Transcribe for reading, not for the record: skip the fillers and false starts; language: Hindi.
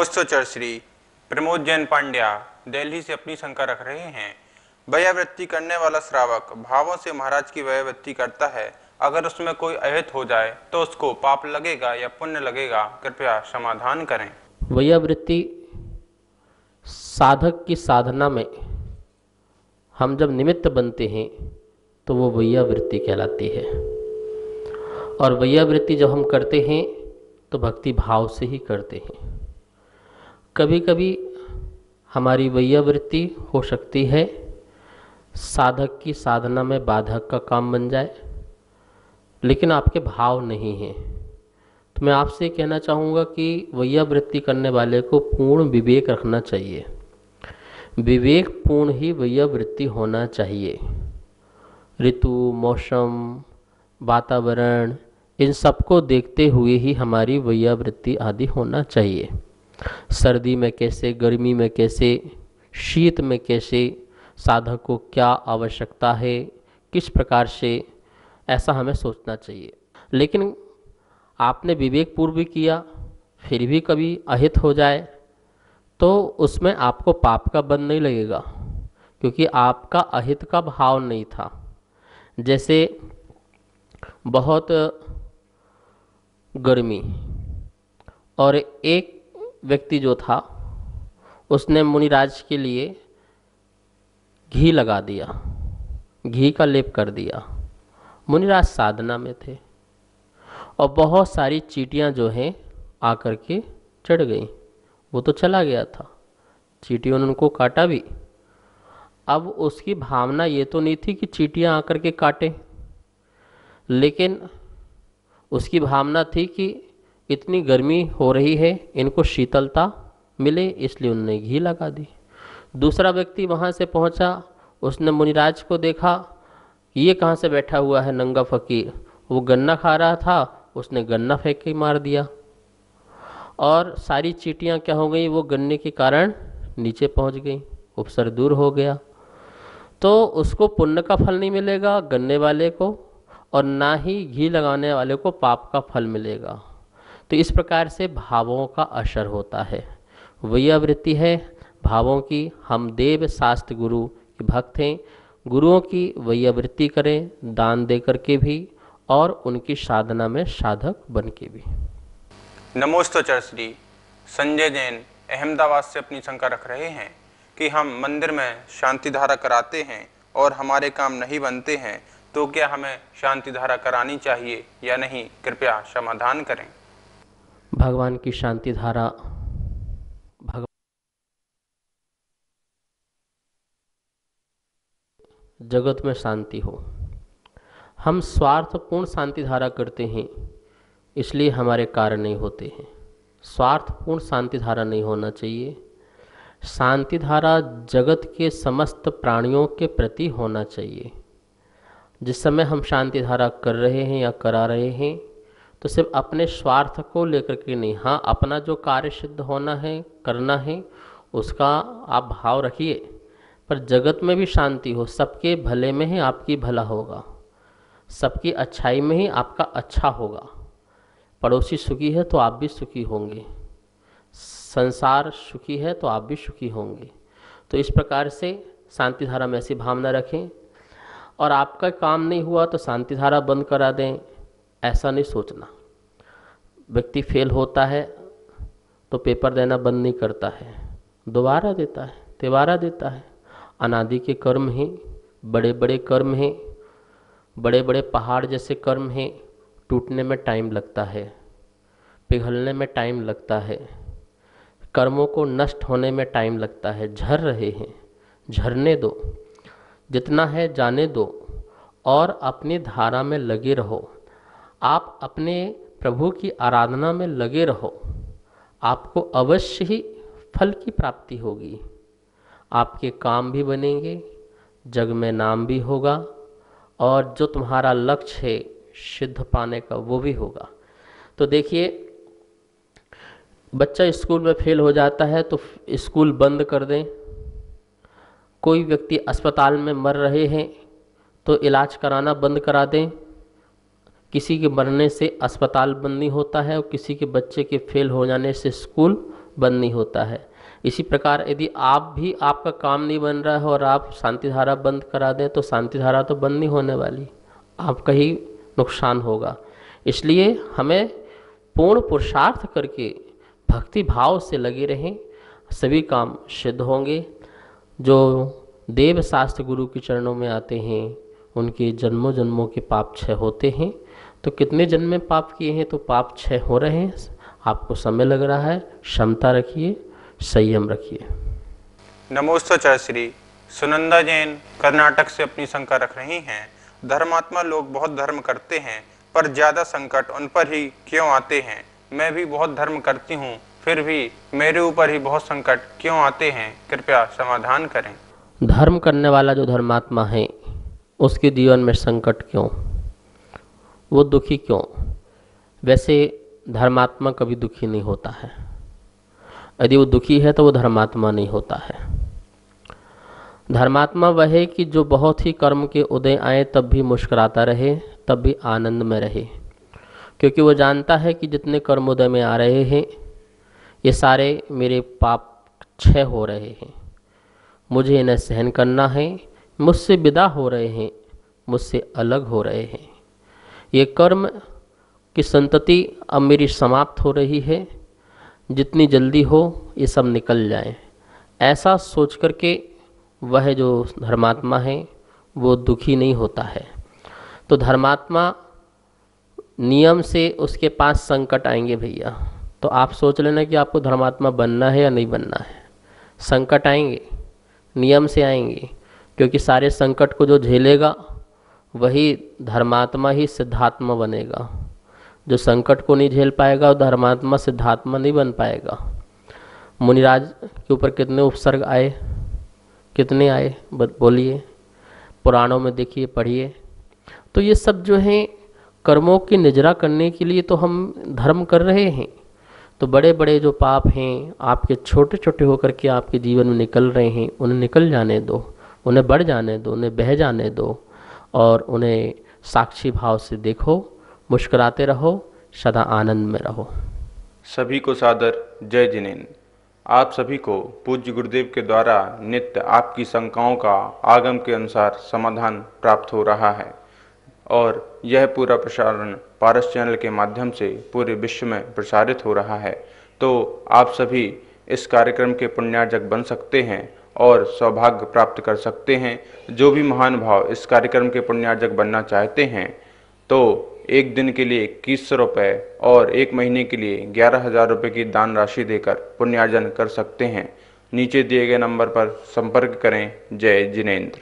नमोस्तोचर श्री प्रमोद जैन पांड्या दिल्ली से अपनी शंका रख रहे हैं। वयावृत्ति करने वाला श्रावक भावों से महाराज की वयावृत्ति करता है, अगर उसमें कोई अहित हो जाए तो उसको पाप लगेगा या पुण्य लगेगा? कृपया समाधान करें। वयावृत्ति साधक की साधना में हम जब निमित्त बनते हैं तो वो वयावृत्ति कहलाती है। और वयावृत्ति जब हम करते हैं तो भक्ति भाव से ही करते हैं। कभी कभी हमारी वयावृत्ति हो सकती है साधक की साधना में बाधक का काम बन जाए, लेकिन आपके भाव नहीं हैं। तो मैं आपसे कहना चाहूँगा कि वयावृत्ति करने वाले को पूर्ण विवेक रखना चाहिए। विवेक पूर्ण ही वयावृत्ति होना चाहिए। ऋतु, मौसम, वातावरण, इन सबको देखते हुए ही हमारी वयावृत्ति आदि होना चाहिए। सर्दी में कैसे, गर्मी में कैसे, शीत में कैसे, साधक को क्या आवश्यकता है, किस प्रकार से, ऐसा हमें सोचना चाहिए। लेकिन आपने विवेक पूर्व किया, फिर भी कभी अहित हो जाए तो उसमें आपको पाप का बंध नहीं लगेगा, क्योंकि आपका अहित का भाव नहीं था। जैसे बहुत गर्मी और एक व्यक्ति जो था उसने मुनिराज के लिए घी लगा दिया, घी का लेप कर दिया। मुनिराज साधना में थे और बहुत सारी चींटियां जो हैं आकर के चढ़ गई। वो तो चला गया था, चींटियों ने उनको काटा भी। अब उसकी भावना ये तो नहीं थी कि चींटियां आकर के काटें, लेकिन उसकी भावना थी कि इतनी गर्मी हो रही है, इनको शीतलता मिले, इसलिए उन्होंने घी लगा दी। दूसरा व्यक्ति वहाँ से पहुँचा, उसने मुनिराज को देखा, ये कहाँ से बैठा हुआ है नंगा फकीर। वो गन्ना खा रहा था, उसने गन्ना फेंक के मार दिया और सारी चींटियाँ क्या हो गई, वो गन्ने के कारण नीचे पहुँच गई, उपसर दूर हो गया। तो उसको पुण्य का फल नहीं मिलेगा गन्ने वाले को, और ना ही घी लगाने वाले को पाप का फल मिलेगा। तो इस प्रकार से भावों का असर होता है। वयावृत्ति है भावों की। हम देव शास्त्र गुरु के भक्त हैं, गुरुओं की वयावृत्ति करें, दान दे करके भी और उनकी साधना में साधक बन के भी। नमोस्तोचर श्री संजय जैन अहमदाबाद से अपनी शंका रख रहे हैं कि हम मंदिर में शांति धारा कराते हैं और हमारे काम नहीं बनते हैं, तो क्या हमें शांति धारा करानी चाहिए या नहीं? कृपया समाधान करें। भगवान की शांति धारा जगत में शांति हो। हम स्वार्थपूर्ण शांति धारा करते हैं, इसलिए हमारे कार्य नहीं होते हैं। स्वार्थपूर्ण शांति धारा नहीं होना चाहिए। शांति धारा जगत के समस्त प्राणियों के प्रति होना चाहिए। जिस समय हम शांति धारा कर रहे हैं या करा रहे हैं तो सिर्फ अपने स्वार्थ को लेकर के नहीं, हाँ अपना जो कार्य सिद्ध होना है, करना है, उसका आप भाव रखिए, पर जगत में भी शांति हो। सबके भले में ही आपकी भला होगा, सबकी अच्छाई में ही आपका अच्छा होगा। पड़ोसी सुखी है तो आप भी सुखी होंगे, संसार सुखी है तो आप भी सुखी होंगे। तो इस प्रकार से शांति धारा में ऐसी भावना रखें। और आपका काम नहीं हुआ तो शांति धारा बंद करा दें, ऐसा नहीं सोचना। व्यक्ति फेल होता है तो पेपर देना बंद नहीं करता है, दोबारा देता है, तिबारा देता है। अनादि के कर्म हैं, बड़े बड़े कर्म हैं, बड़े बड़े पहाड़ जैसे कर्म हैं। टूटने में टाइम लगता है, पिघलने में टाइम लगता है, कर्मों को नष्ट होने में टाइम लगता है। झर रहे हैं, झरने दो, जितना है जाने दो और अपनी धारा में लगे रहो। आप अपने प्रभु की आराधना में लगे रहो, आपको अवश्य ही फल की प्राप्ति होगी। आपके काम भी बनेंगे, जग में नाम भी होगा, और जो तुम्हारा लक्ष्य है सिद्ध पाने का वो भी होगा। तो देखिए, बच्चा स्कूल में फेल हो जाता है तो स्कूल बंद कर दें। कोई व्यक्ति अस्पताल में मर रहे हैं तो इलाज कराना बंद करा दें। किसी के मरने से अस्पताल बंद नहीं होता है और किसी के बच्चे के फेल हो जाने से स्कूल बंद नहीं होता है। इसी प्रकार यदि आप भी आपका काम नहीं बन रहा है और आप शांति धारा बंद करा दें तो शांति धारा तो बंद नहीं होने वाली, आपका ही नुकसान होगा। इसलिए हमें पूर्ण पुरुषार्थ करके भक्ति भाव से लगे रहें, सभी काम सिद्ध होंगे। जो देव शास्त्र गुरु के चरणों में आते हैं उनके जन्मों जन्मों के पाप क्षय होते हैं। तो कितने जन्म में पाप किए हैं तो पाप क्षय हो रहे हैं। आपको समय लग रहा है, क्षमता रखिए, संयम रखिए। नमोस्तुते श्री सुनंदा जैन कर्नाटक से अपनी शंका रख रही हैं। धर्मात्मा लोग बहुत धर्म करते हैं पर ज़्यादा संकट उन पर ही क्यों आते हैं? मैं भी बहुत धर्म करती हूँ फिर भी मेरे ऊपर ही बहुत संकट क्यों आते हैं? कृपया समाधान करें। धर्म करने वाला जो धर्मात्मा है उसके जीवन में संकट क्यों, वो दुखी क्यों? वैसे धर्मात्मा कभी दुखी नहीं होता है। यदि वो दुखी है तो वो धर्मात्मा नहीं होता है। धर्मात्मा वह है कि जो बहुत ही कर्म के उदय आए तब भी मुस्कुराता रहे, तब भी आनंद में रहे, क्योंकि वो जानता है कि जितने कर्म उदय में आ रहे हैं ये सारे मेरे पाप क्षय हो रहे हैं, मुझे इन्हें सहन करना है, मुझसे विदा हो रहे हैं, मुझसे अलग हो रहे हैं, ये कर्म की संतति अब मेरी समाप्त हो रही है, जितनी जल्दी हो ये सब निकल जाए। ऐसा सोच करके वह जो धर्मात्मा है वो दुखी नहीं होता है। तो धर्मात्मा नियम से उसके पास संकट आएंगे भैया, तो आप सोच लेना कि आपको धर्मात्मा बनना है या नहीं बनना है। संकट आएंगे, नियम से आएंगे, क्योंकि सारे संकट को जो झेलेगा वही धर्मात्मा ही सिद्धात्मा बनेगा। जो संकट को नहीं झेल पाएगा वो धर्मात्मा सिद्धात्मा नहीं बन पाएगा। मुनिराज के ऊपर कितने उपसर्ग आए, कितने आए बोलिए, पुराणों में देखिए, पढ़िए। तो ये सब जो हैं कर्मों की निजरा करने के लिए तो हम धर्म कर रहे हैं। तो बड़े बड़े जो पाप हैं आपके छोटे छोटे होकर के आपके जीवन में निकल रहे हैं, उन्हें निकल जाने दो, उन्हें बढ़ जाने दो, उन्हें बह जाने दो और उन्हें साक्षी भाव से देखो, मुस्कुराते रहो, सदा आनंद में रहो। सभी को सादर जय जिनेंद्र। आप सभी को पूज्य गुरुदेव के द्वारा नित्य आपकी शंकाओं का आगम के अनुसार समाधान प्राप्त हो रहा है और यह पूरा प्रसारण पारस चैनल के माध्यम से पूरे विश्व में प्रसारित हो रहा है। तो आप सभी इस कार्यक्रम के पुण्यार्जक बन सकते हैं और सौभाग्य प्राप्त कर सकते हैं। जो भी महान भाव इस कार्यक्रम के पुण्यार्जक बनना चाहते हैं तो एक दिन के लिए 2100 रुपये और एक महीने के लिए 11,000 रुपये की दान राशि देकर पुण्यार्जन कर सकते हैं। नीचे दिए गए नंबर पर संपर्क करें। जय जिनेंद्र।